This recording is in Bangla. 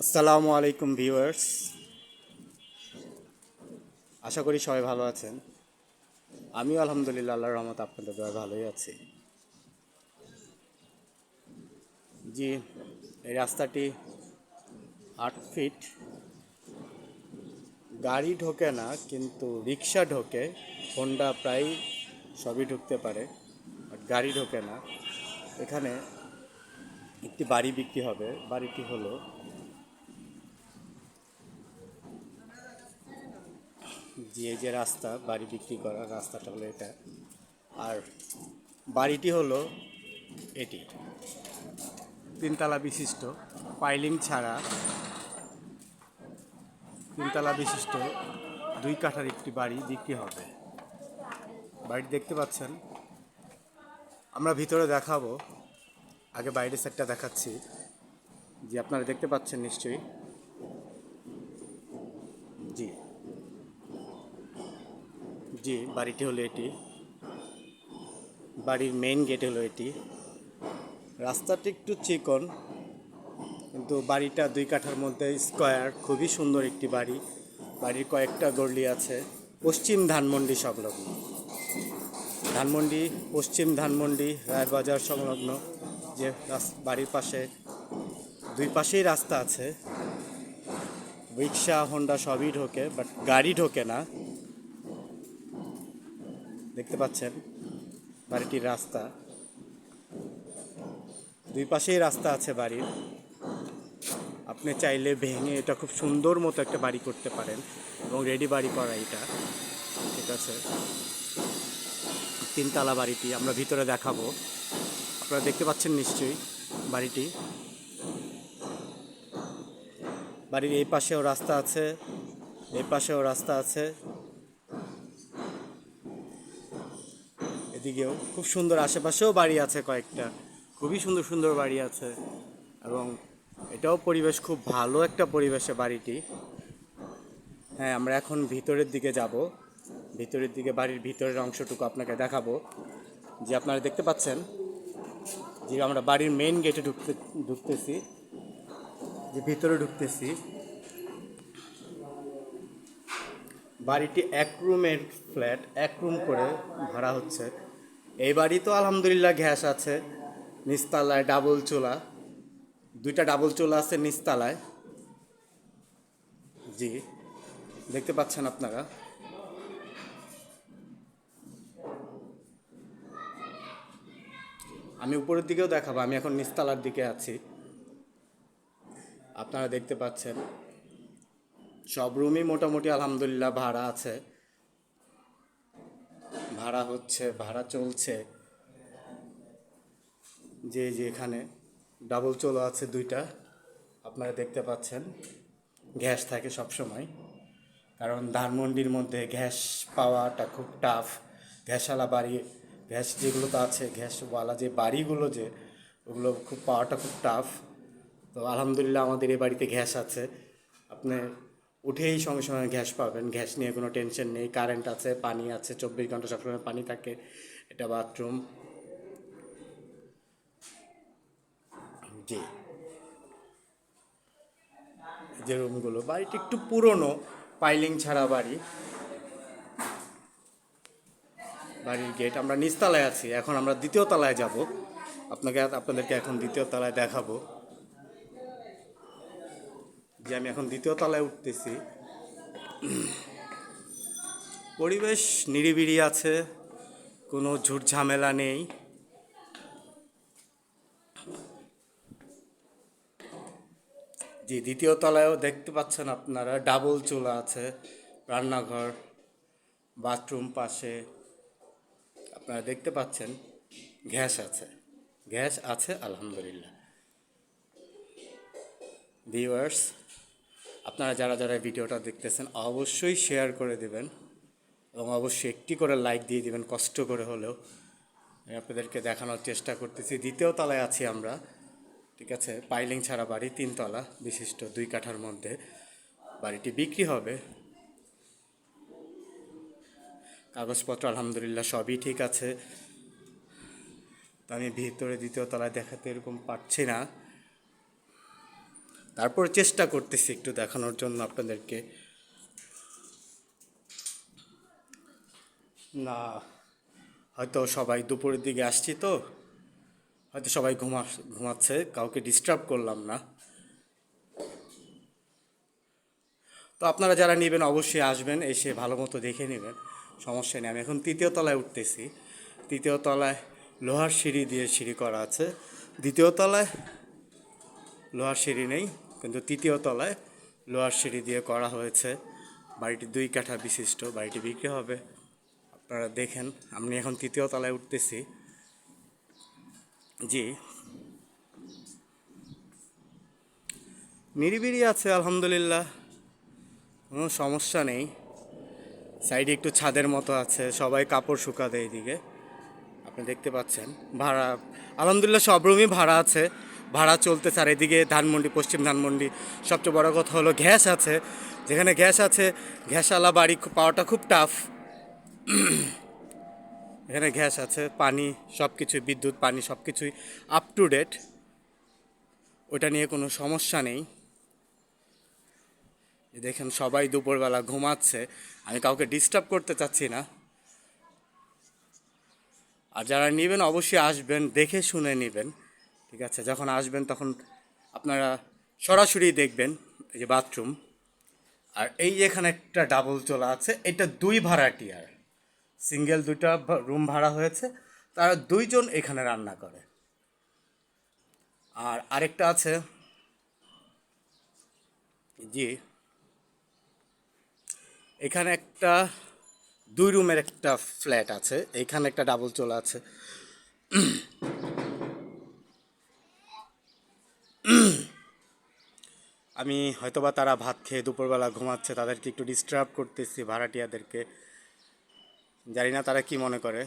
আসসালামু আলাইকুম ভিউয়ার্স, আশা করি সবাই ভালো আছেন। আমিও আলহামদুলিল্লাহ আল্লাহর রহমতে আপনাদের দয়ায় ভালোই আছি। জি, এই রাস্তাটি 8 ফিট, গাড়ি ঢোকে না কিন্তু রিক্সা ঢোকে, হোন্ডা প্রায় সবই ঢুকতে পারে, বাট গাড়ি ঢোকে না। এখানে একটি বাড়ি বিক্রি হবে। বাড়িটি হলো, জি এই যে রাস্তা, বাড়ি বিক্রি করার রাস্তাটা হলো এটা। আর বাড়িটি হলো এটি, 3 তলা বিশিষ্ট, পাইলিং ছাড়া 3 তলা বিশিষ্ট 2 কাঠার একটি বাড়ি বিক্রি হবে। বাড়িটি দেখতে পাচ্ছেন, আমরা ভিতরে দেখাবো, আগে বাইরের সাইডটা দেখাচ্ছি। জি আপনারা দেখতে পাচ্ছেন নিশ্চয়ই। জি জি বাড়িটি হলো এটি, বাড়ির মেইন গেট হলো এটি। রাস্তাটি একটু চিকন, কিন্তু বাড়িটা 2 কাঠার মধ্যে স্কোয়ার, খুবই সুন্দর একটি বাড়ি। বাড়ির কয়েকটা গলি আছে, পশ্চিম ধানমন্ডি সংলগ্ন। ধানমন্ডি, পশ্চিম ধানমন্ডি রায়ের বাজার সংলগ্ন যে বাড়ির পাশে, 2 পাশেই রাস্তা আছে। রিক্সা হোন্ডা সবই ঢোকে, বাট গাড়ি ঢোকে না। দেখতে পাচ্ছেন বাড়িটির রাস্তা, 2 পাশেই রাস্তা আছে বাড়ির। আপনি চাইলে ভেঙে এটা খুব সুন্দর মতো একটা বাড়ি করতে পারেন, এবং রেডি বাড়ি করা এটা। ঠিক আছে, 3 তলা বাড়িটি আমরা ভিতরে দেখাবো। আপনারা দেখতে পাচ্ছেন নিশ্চয়ই বাড়িটি। বাড়ির এই পাশেও রাস্তা আছে, এই পাশেও রাস্তা আছে, এদিকেও খুব সুন্দর, আশেপাশেও বাড়ি আছে কয়েকটা, খুবই সুন্দর সুন্দর বাড়ি আছে। এবং এটাও পরিবেশ খুব ভালো একটা পরিবেশে বাড়িটি। হ্যাঁ, আমরা এখন ভিতরের দিকে যাব। ভিতরের দিকে, বাড়ির ভিতরের অংশটুকু আপনাকে দেখাবো। যে আপনারা দেখতে পাচ্ছেন যে আমরা বাড়ির মেইন গেটে ঢুকতেছি, যে ভিতরে ঢুকতেছি। বাড়িটি 1 রুমের ফ্ল্যাট, 1 রুম করে ভাড়া হচ্ছে। এই বাড়ি তো আলহামদুলিল্লাহ গ্যাস আছে, নিচতলায় ডাবল চুলা, 2টা ডাবল চুলা আছে নিচতলায়। জি দেখতে পাচ্ছেন আপনারা। আমি উপরের দিকেও দেখাবো, আমি এখন নিচতলার দিকে আছি। আপনারা দেখতে পাচ্ছেন সব রুমই মোটামুটি আলহামদুলিল্লাহ ভাড়া আছে, ভাড়া হচ্ছে, ভাড়া চলছে। যে যে এখানে ডাবল চলো আছে 2টা, আপনারা দেখতে পাচ্ছেন। গ্যাস থাকে সব সময়, কারণ ধানমন্ডির মধ্যে গ্যাস পাওয়াটা খুব টাফ। গ্যাসওয়ালা বাড়ি, গ্যাস যেগুলো তো আছে, গ্যাসওয়ালা যে বাড়িগুলো যে, ওগুলো খুব পাওয়াটা খুব টাফ। তো আলহামদুলিল্লাহ আমাদের এই বাড়িতে গ্যাস আছে। আপনি উঠেই সঙ্গে সঙ্গে গ্যাস পাবেন, গ্যাস নিয়ে কোনো টেনশন নেই। কারেন্ট আছে, পানি আছে, 24 ঘন্টা সবসময় পানি থাকে। এটা বাথরুম। জি, যে রুমগুলো, বাড়িটি একটু পুরনো, পাইলিং ছাড়া বাড়ি। বাড়ির গেট, আমরা নিচতলায় আছি, এখন আমরা 2য় তলায় যাব। আপনাদেরকে এখন 2য় তলায় দেখাবো। যে আমি এখন 2য় তলায় উঠতেছি। পরিবেশ নিরিবিলি আছে, কোনো ঝুট ঝামেলা নেই। জি 2য় তলায়ও দেখতে পাচ্ছেন আপনারা, ডাবল চুলা আছে, রান্নাঘর, বাথরুম পাশে আপনারা দেখতে পাচ্ছেন। গ্যাস আছে, গ্যাস আছে আলহামদুলিল্লাহ। ভিউয়ার্স, আপনারা যারা যারা ভিডিওটা দেখতেছেন অবশ্যই শেয়ার করে দেবেন, এবং অবশ্যই একটি করে লাইক দিয়ে দিবেন, কষ্ট করে হলেও। আমি আপনাদেরকে দেখানোর চেষ্টা করতেছি। 2য় তলায় আছি আমরা। ঠিক আছে, পাইলিং ছাড়া বাড়ি, 3 তলা বিশিষ্ট, 2 কাঠার মধ্যে বাড়িটি বিক্রি হবে। কাগজপত্র আলহামদুলিল্লাহ সবই ঠিক আছে। তো আমি ভিতরে 2য় তলায় দেখাতে এরকম পারছি না। তারপর চেষ্টা করতেছি একটু দেখানোর জন্য আপনাদেরকে। না, হয়তো সবাই দুপুরের দিকে আসছি তো, হয়তো সবাই ঘুমাচ্ছে, কাউকে ডিস্টার্ব করলাম না। তো আপনারা যারা নেবেন অবশ্যই আসবেন, এসে ভালো মতো দেখে নেবেন, সমস্যা নেই। আমি এখন তৃতীয় তলায় উঠতেছি। তৃতীয় তলায় লোহার সিঁড়ি দিয়ে সিঁড়ি করা আছে। দ্বিতীয় তলায় লোহার সিঁড়ি নেই, কিন্তু তৃতীয় তলায় লোহার সিঁড়ি দিয়ে করা হয়েছে। বাড়িটি 2 কাঠা বিশিষ্ট, বাড়িটি বিক্রি হবে। আপনারা দেখেন, আমি এখন তৃতীয় তলায় উঠতেছি। জি, নিরিবিলি আছে আলহামদুলিল্লাহ, কোনো সমস্যা নেই। সাইডে একটু ছাদের মতো আছে, সবাই কাপড় শুকাতে এইদিকে আপনি দেখতে পাচ্ছেন। ভাড়া আলহামদুলিল্লাহ সব রুমই ভাড়া আছে, ভাড়া চলতেছে। আর এদিকে ধানমন্ডি, পশ্চিম ধানমন্ডি, সবচেয়ে বড় কথা হলো গ্যাস আছে। যেখানে গ্যাস আছে, গ্যাসওয়ালা বাড়ি পাওয়াটা খুব টাফ। এখানে গ্যাস আছে, পানি সব কিছুই, বিদ্যুৎ পানি সব কিছুই আপ টু ডেট, ওটা নিয়ে কোনো সমস্যা নেই। দেখেন সবাই দুপুরবেলা ঘুমাচ্ছে, আমি কাউকে ডিস্টার্ব করতে চাচ্ছি না। আর যারা নেবেন অবশ্যই আসবেন, দেখে শুনে নেবেন, ঠিক আছে? যখন আসবেন তখন আপনারা সরাসরি দেখবেন এই যে বাথরুম। আর এই যে এখানে একটা ডাবল চলা আছে, এটা 2 ভাড়াটিয়ার, সিঙ্গেল 2টা রুম ভাড়া হয়েছে, তারা 2 জন এখানে রান্না করে। আর আরেকটা আছে, জি, এখানে একটা 2 রুমের একটা ফ্ল্যাট আছে, এখানে একটা ডাবল চলা আছে। আমি হয়তোবা তারা ভাত খেয়ে দুপুরবেলা ঘুমাচ্ছে, তাদেরকে একটু ডিস্টার্ব করতেছি ভাড়াটিয়াদেরকে, জানি না তারা কি মনে করে।